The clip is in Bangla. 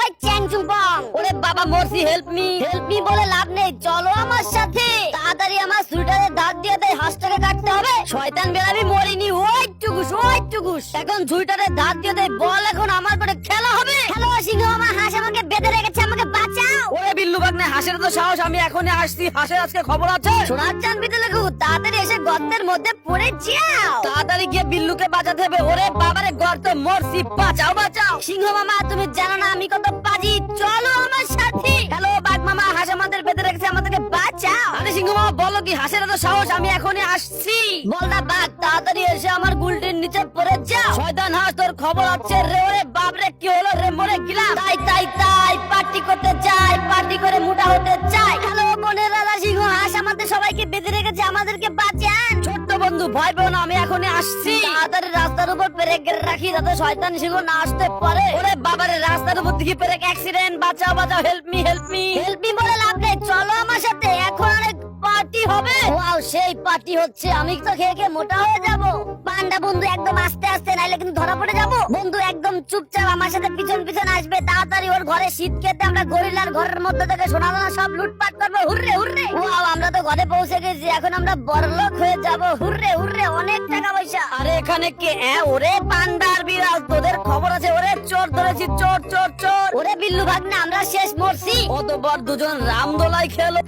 ওই চ্যাংচুং পং। ওরে বাবা মরছি, হেল্প মি বলে লাভ নেই, চলো আমার সাথে। তাড়াতাড়ি আমার সুইটারে দাঁত দিয়ে দেয়, হাঁসটাকে কাটতে হবে। শয়তান বেরামি মরিনি, ওই টুকুস। এখন সুইটারে দাঁত দিয়ে দেয়, বল এখন আমার করে খেলা হবে। হ্যালো সিংহ মামা, হাঁস আমাকে বেঁধে রেখেছে, আমাকে বাঁচাও। ওরে বিল্লু বাগনে, হাঁসের তো সাহস, আমি এখনই আসছি। হাঁসের আজকে খবর আছে। সোনার চাঁদ বিতে লেখু, তাড়াতাড়ি এসে গর্তের মধ্যে পড়ে যাও। তাড়াতাড়ি গিয়ে বিল্লুকে বাঁচাতে হবে। ওরে বাবারে, গর্তে মরছি, বাঁচাও। সিংহ মামা তুমি জানো না আমি কত পাজি, চলো আমার সাথে। হ্যালো বাঘ মামা, হাঁস আমাদের বেঁধে রেখেছে, আমাদেরকে বাঁচাও। আরে সিংহ মামা বলো কি, হাঁসের তো সাহস, আমি এখনই আসছি। বলদা বাঘ, তাড়াতাড়ি এসে আমার গুলটির নিচে পড়ে যাও। শয়তান হাঁস, তোর খবর আছে রে। ওরে বাপরে, কি হলো রে, মরে গেলাম। তাই পার্টি করতে চাই, পার্টি করে মোটা হতে চাই। হ্যালো বোনের দাদা, সিংহ হাঁস আমাদের সবাইকে বেঁধে রেখেছে, আমাদেরকে বাঁচান। ছোট্ট বন্ধু ভয় পেও না, আমি এখনই আসছি। তাড়াতাড়ি রাস্তার উপর পেরেক রাখি, যাতে শয়তান সিংহ না আসতে পারে। ওরে বাবারে, রাস্তার উপর দিকে পেরেক, অ্যাক্সিডেন্ট, বাঁচাও, হেল্প মি। হেল্প মি বলে লাভ নেই, চলো আমার সাথে, এখন অনেক পার্টি হবে। ওয়াও, সেই পার্টি হচ্ছে, আমি তো খেয়ে মোটা হয়ে যাব। পান্ডা বন্ধু একদম আস্তে আস্তে, নাইলে কিন্তু ধরা পড়ে যাব। বন্ধু একদম চুপচাপ আমার সাথে পিছন আসবে। তাড়াতাড়ি ওর ঘরে শীত খেতে আমরা গরিলার ঘরের মধ্যে থেকে সোনা দানা সব লুটপাট করবো। হুররে ওয়াও, আমরা তো ঘরে পৌঁছে গেছি, এখন আমরা বড়লোক হয়ে যাব। হুররে অনেক টাকা পয়সা। আরে এখানে কে? ওরে পান্ডার বিড়াল, তোদের খবর আছে? ওরে চোর ধরেছি, চোর। ওরে বিল্লু ভাগ্নে, আমরা শেষ মরছি। অতবার দুজন রামদোলাই খেলো।